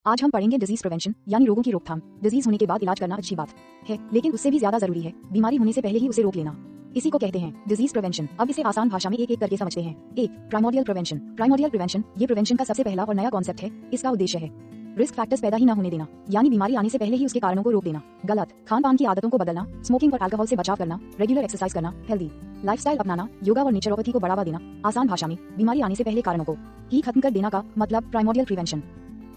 आज हम पढ़ेंगे डिजीज प्रिवेंशन यानी रोगों की रोकथाम। डिजीज होने के बाद इलाज करना अच्छी बात है, लेकिन उससे भी ज्यादा जरूरी है बीमारी होने से पहले ही उसे रोक लेना। इसी को कहते हैं डिजीज प्रिवेंशन। अब इसे आसान भाषा में एक एक करके समझते हैं। एक, प्राइमोर्डियल प्रिवेंशन। प्राइमोर्डियल प्रिवेंशन ये प्रिवेंशन का सबसे पहला और नया कॉन्सेप्ट है। इसका उद्देश्य है रिस्क फैक्टर्स पैदा ही ना होने देना, यानी बीमारी आने से पहले ही उसके कारणों को रोक देना। गलत खान पान की आदतों को बदलना, स्मोकिंग और अल्कोहल से बचाव करना, रेगुलर एक्सरसाइज करना, हेल्दी लाइफस्टाइल अपनाना, योगा और नेचुरोपैथी को बढ़ावा देना। आसान भाषा में बीमारी आने से पहले कारणों को ही खत्म कर देना का मतलब प्राइमोर्डियल प्रिवेंशन।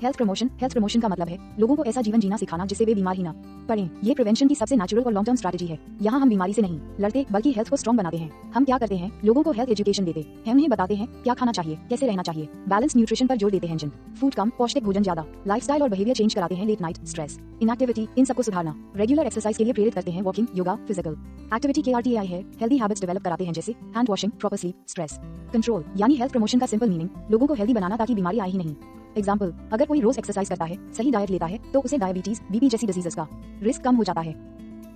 हेल्थ प्रमोशन का मतलब है लोगों को ऐसा जीवन जीना सिखाना जिससे वे बीमार ही ना पड़ें। ये प्रिवेंशन की सबसे नेचुरल और लॉन्ग टर्म स्ट्रैटेजी है। यहाँ हम बीमारी से नहीं लड़ते बल्कि हेल्थ को स्ट्रॉन्ग बनाते हैं। हम क्या करते हैं, लोगों को हेल्थ एजुकेशन देते हैं, उन्हें बताते हैं क्या खाना चाहिए, कैसे रहना चाहिए, बैलेंस न्यूट्रिशन पर जोर देते हैं, जंक फूड कम, पौष्टिक भोजन ज्यादा, लाइफस्टाइल और बिहेवियर चेंज कराते हैं, लेट नाइट स्ट्रेस, इनएक्टिविटी इन सबको सुधारना, रेगुलर एक्सरसाइज के लिए प्रेरित करते हैं, वॉकिंग, योगा, फिजिकल एक्टिविटी के RTI है, हेल्दी हैबिट्स डेवलप कराते हैं जैसे hand washing, proper sleep, stress control. यानी हेल्थ प्रमोशन का सिंपल मीनिंग लोगों को हेल्दी बनाना ताकि बीमारी आए ही नहीं। एग्जाम्पल, अगर कोई रोज एक्सरसाइज करता है, सही डाइट लेता है, तो उसे डायबिटीज, BP जैसी डिजीजेस का रिस्क कम हो जाता है।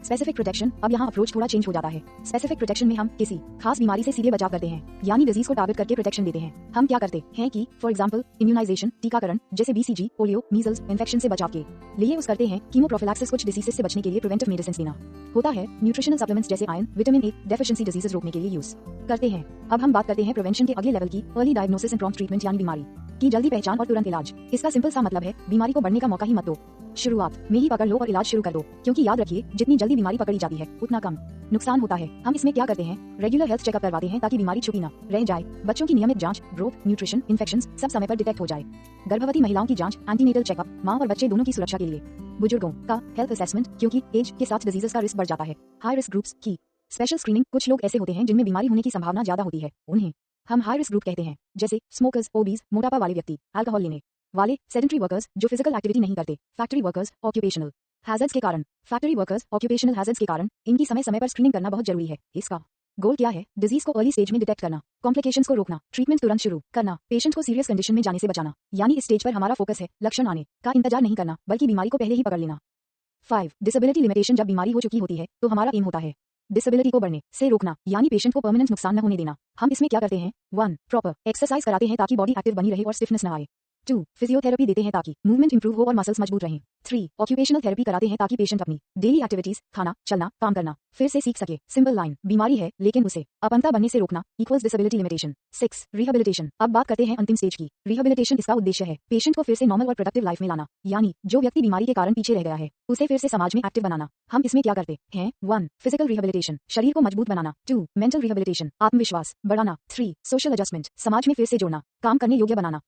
स्पेसिफिक प्रोटेक्शन, अब यहाँ अप्रोच थोड़ा चेंज हो जाता है। स्पेसिफिक प्रोटेक्शन में हम किसी खास बीमारी से सीधे बचाव करते हैं, यानी डिजीज को टारगेट करके प्रोटेक्शन देते हैं। हम क्या करते हैं कि फॉर एग्जांपल इम्यूनाइजेशन, टीकाकरण जैसे BCG, पोलियो, मीजल्स इन्फेक्शन से बचाव के लिए यूज करते हैं। कीमोप्रोफिलैक्सिस कुछ डिजीजेस से बचने के लिए प्रिवेंटिव मेडिसिन देना होता है। न्यूट्रिशनल सप्लीमेंट्स जैसे iron, vitamin A deficiency diseases रोकने के लिए यूज करते हैं। अब हम बात करते हैं प्रिवेंशन के अगले लेवल की, early diagnosis and prompt treatment यानी बीमारी की जल्दी पहचान और तुरंत इलाज। इसका सिंपल सा मतलब है बीमारी को बढ़ने का मौका ही मत दो, शुरुआत में ही पकड़ लो और इलाज शुरू कर दो, क्योंकि याद रखिए जितनी जल्दी बीमारी पकड़ी जाती है उतना कम नुकसान होता है। हम इसमें क्या करते हैं, रेगुलर हेल्थ चेकअप करवाते हैं ताकि बीमारी छुपी ना रह जाए। बच्चों की नियमित जांच, ग्रोथ, न्यूट्रिशन, इन्फेक्शंस सब समय पर डिटेक्ट हो जाए। गर्भवती महिलाओं की जांच, एंटीनेटल चेकअप मां और बच्चे दोनों की सुरक्षा के लिए। बुजुर्गों का हेल्थ असेसमेंट, क्योंकि एज के साथ डिजीजेस का रिस्क बढ़ जाता है। हाई रिस्क ग्रुप्स की स्पेशल स्क्रीनिंग, कुछ लोग ऐसे होते हैं जिनमें बीमारी होने की संभावना ज्यादा होती है, उन्हें हम हाई रिस्क ग्रुप कहते हैं, जैसे स्मोकर्स, ओबीज मोटापा वाले व्यक्ति, अल्कोहल लेने वाले, सेडेंटरी वर्कर्स जो फिजिकल एक्टिविटी नहीं करते, फैक्ट्री वर्कर्स, ऑक्यूपेशनल हैजर्ड्स के कारण, फैक्ट्री वर्कर्स ऑक्यूपेशनल हैजर्ड्स के कारण इनकी समय समय पर स्क्रीनिंग करना बहुत जरूरी है। इसका गोल क्या है, डिजीज को अर्ली स्टेज में डिटेक्ट करना, कॉम्प्लिकेशंस को रोकना, ट्रीटमेंट तुरंत शुरू करना, पेशेंट को सीरियस कंडीशन में जाने से बचाना। यानी इस स्टेज पर हमारा फोकस है लक्षण आने का इंतजार नहीं करना, बल्कि बीमारी को पहले ही पकड़ लेना। 5, डिसेबिलिटी लिमिटेशन, जब बीमारी हो चुकी होती है तो हमारा एम होता है डिसेबिलिटी को बढ़ने से रोकना, यानी पेशेंट को परमानेंट नुकसान न होने देना। हम इसमें क्या करते हैं, 1, प्रॉपर एक्सरसाइज कराते हैं ताकि बॉडी एक्टिव बनी रहे और स्टिफनेस न आए। 2, फिजियोथेरेपी देते हैं ताकि मूवमेंट इंप्रूव हो और मसल्स मजबूत रहें। 3, ऑक्यूपेशनल थेरेपी कराते हैं ताकि पेशेंट अपनी डेली एक्टिविटीज, खाना, चलना, काम करना फिर से सीख सके। सिंपल लाइन, बीमारी है लेकिन उसे अपनता बनने से रोकना इक्वल्स डिसेबिलिटी लिमिटेशन। 6, रिहेबिलिटेशन, अब बात करते हैं अंतिम स्टेज की। रिहेबिलिटेशन, इसका उद्देश्य है पेशेंट को फिर से नॉर्मल और प्रोडक्टिव लाइफ में लाना, यानी जो व्यक्ति बीमारी के कारण पीछे रह गया है उसे फिर से समाज में एक्टिव बनाना। हम इसमें क्या करते हैं, 1, फिजिकल रिहेबिलिटेशन, शरीर को मजबूत बनाना। 2, मेंटल रिहेबिलिटेशन, आत्मविश्वास बढ़ाना। 3, सोशल एडजस्टमेंट, समाज में फिर से जोड़ना, काम करने योग्य बनाना।